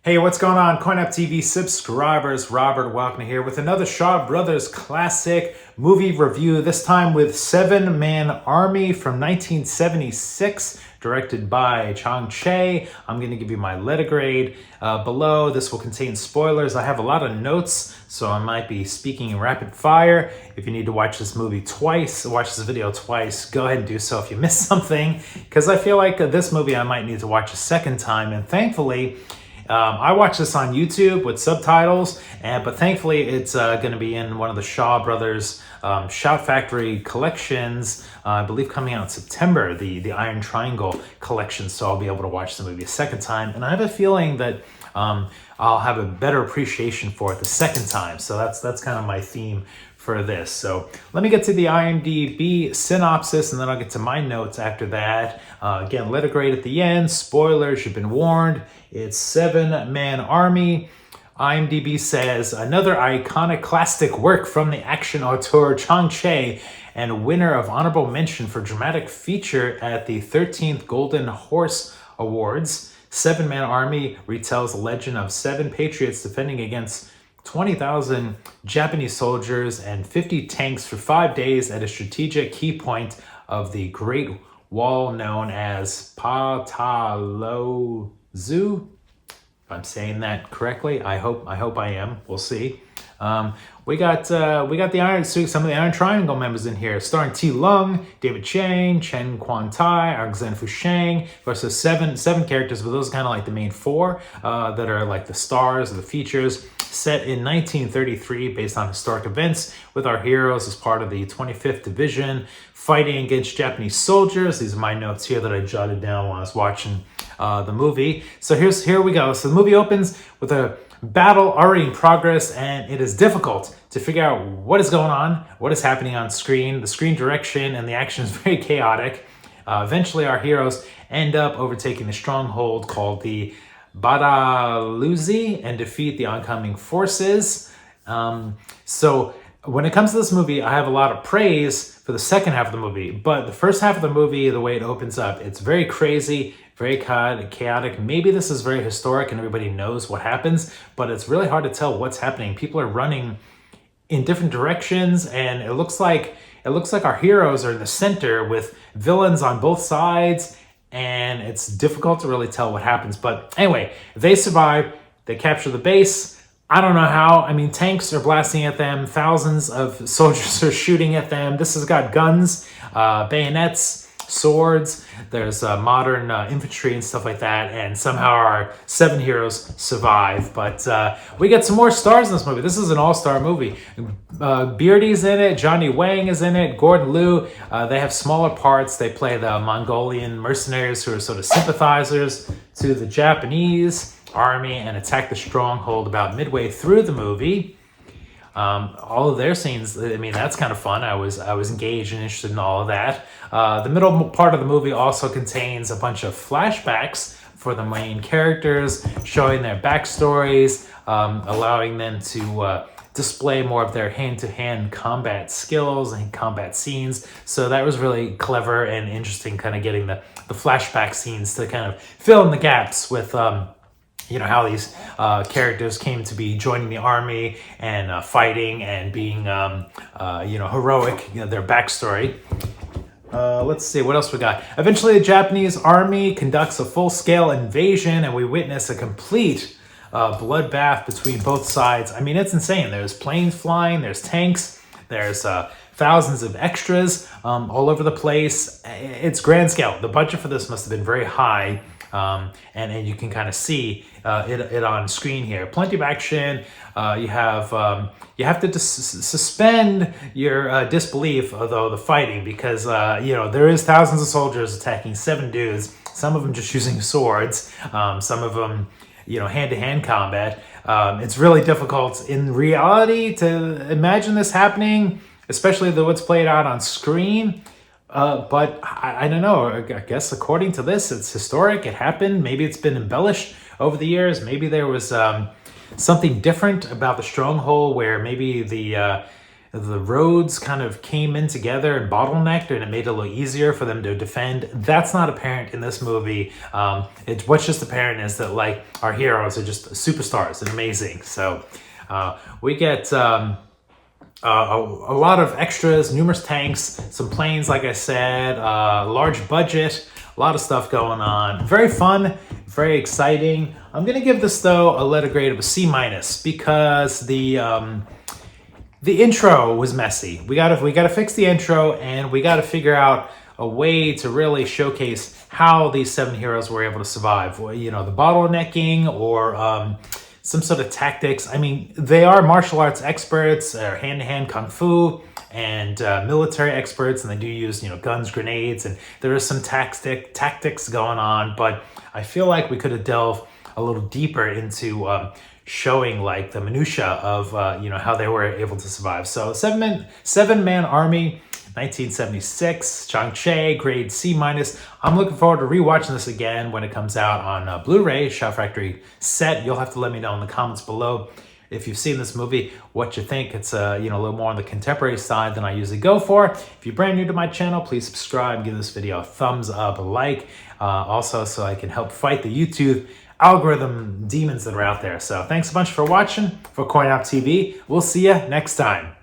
Hey, what's going on, CoinUp TV subscribers? Robert Welkner here with another Shaw Brothers classic movie review, this time with Seven Man Army from 1976, directed by Chang Cheh. I'm going to give you my letter grade below. This will contain spoilers. I have a lot of notes, so I might be speaking in rapid fire. If you need to watch this movie twice, watch this video twice, go ahead and do so if you missed something, because I feel like this movie I might need to watch a second time, and thankfully, I watched this on YouTube with subtitles, but thankfully it's going to be in one of the Shaw Brothers Shout Factory collections, I believe coming out in September, the Iron Triangle collection, so I'll be able to watch the movie a second time, and I have a feeling that I'll have a better appreciation for it the second time, so that's kind of my theme for this. So let me get to the IMDb synopsis and then I'll get to my notes after that. Again, letter grade at the end, spoilers, you've been warned. It's Seven Man Army. IMDb says, another iconic classic work from the action auteur Chang Cheh and winner of honorable mention for dramatic feature at the 13th Golden Horse Awards. Seven Man Army retells the legend of seven patriots defending against 20,000 Japanese soldiers and 50 tanks for 5 days at a strategic key point of the Great Wall known as Badaolouzi. If I'm saying that correctly, I hope I am. We'll see. We got the Iron Suit, some of the Iron Triangle members in here, starring T. Lung, David Chiang, Chen Kuan Tai, Alexander Fu Sheng. Of course, there's seven characters, but those are kind of like the main four that are like the stars of the features. Set in 1933, based on historic events, with our heroes as part of the 25th Division, fighting against Japanese soldiers. These are my notes here that I jotted down while I was watching the movie. So here we go. So the movie opens with a battle already in progress, and it is difficult to figure out what is going on, what is happening on screen. The screen direction and the action is very chaotic. Eventually, our heroes end up overtaking the stronghold called the Badaolouzi and defeat the oncoming forces. So when it comes to this movie, I have a lot of praise for the second half of the movie, but the first half of the movie, the way it opens up, it's very crazy, very chaotic. Maybe this is very historic and everybody knows what happens, but it's really hard to tell what's happening. People are running in different directions, and it looks like our heroes are in the center with villains on both sides, and it's difficult to really tell what happens. But anyway, they survive, they capture the base. I don't know how. I mean, tanks are blasting at them, thousands of soldiers are shooting at them. This has got guns, bayonets, swords, there's modern infantry and stuff like that, and somehow our seven heroes survive. But we get some more stars in this movie. This is an all-star movie. Beardy's in it, Johnny Wang is in it, Gordon Liu. They have smaller parts. They play the Mongolian mercenaries who are sort of sympathizers to the Japanese army and attack the stronghold about midway through the movie. All of their scenes, I mean, that's kind of fun. I was engaged and interested in all of that. The middle part of the movie also contains a bunch of flashbacks for the main characters, showing their backstories, allowing them to display more of their hand-to-hand combat skills and combat scenes. So that was really clever and interesting, kind of getting the flashback scenes to kind of fill in the gaps with how these characters came to be joining the army and fighting and being, heroic, their backstory. Let's see, what else we got? Eventually, the Japanese army conducts a full-scale invasion, and we witness a complete bloodbath between both sides. I mean, it's insane. There's planes flying, there's tanks, there's thousands of extras all over the place. It's grand scale. The budget for this must have been very high. And you can kind of see it on screen here. Plenty of action. You have to suspend your disbelief, although the fighting, because there is thousands of soldiers attacking seven dudes. Some of them just using swords. Some of them, hand-to-hand combat. It's really difficult in reality to imagine this happening, especially though it's played out on screen. But I don't know, I guess according to this, it's historic, it happened, maybe it's been embellished over the years, maybe there was something different about the stronghold where maybe the the roads kind of came in together and bottlenecked, and it made it a little easier for them to defend. That's not apparent in this movie. What's just apparent is that like our heroes are just superstars and amazing. So we get a lot of extras, numerous tanks, some planes, like I said, large budget, a lot of stuff going on. Very fun, very exciting. I'm gonna give this though a letter grade of a C- because the intro was messy. We gotta fix the intro, and we gotta figure out a way to really showcase how these 7 heroes were able to survive. You know, the bottlenecking or some sort of tactics. I mean, they are martial arts experts, hand-to-hand kung fu, and military experts, and they do use, you know, guns, grenades, and there is some tactics going on. But I feel like we could have delved a little deeper into showing like the minutia of you know, how they were able to survive. So seven man army, 1976, Chang Cheh, grade C-. I'm looking forward to rewatching this again when it comes out on Blu-ray, Shout Factory set. You'll have to let me know in the comments below if you've seen this movie, what you think. It's you know, a little more on the contemporary side than I usually go for. If you're brand new to my channel, please subscribe, give this video a thumbs up, a like, also so I can help fight the YouTube algorithm demons that are out there. So thanks a bunch for watching. For CoinOp TV, we'll see you next time.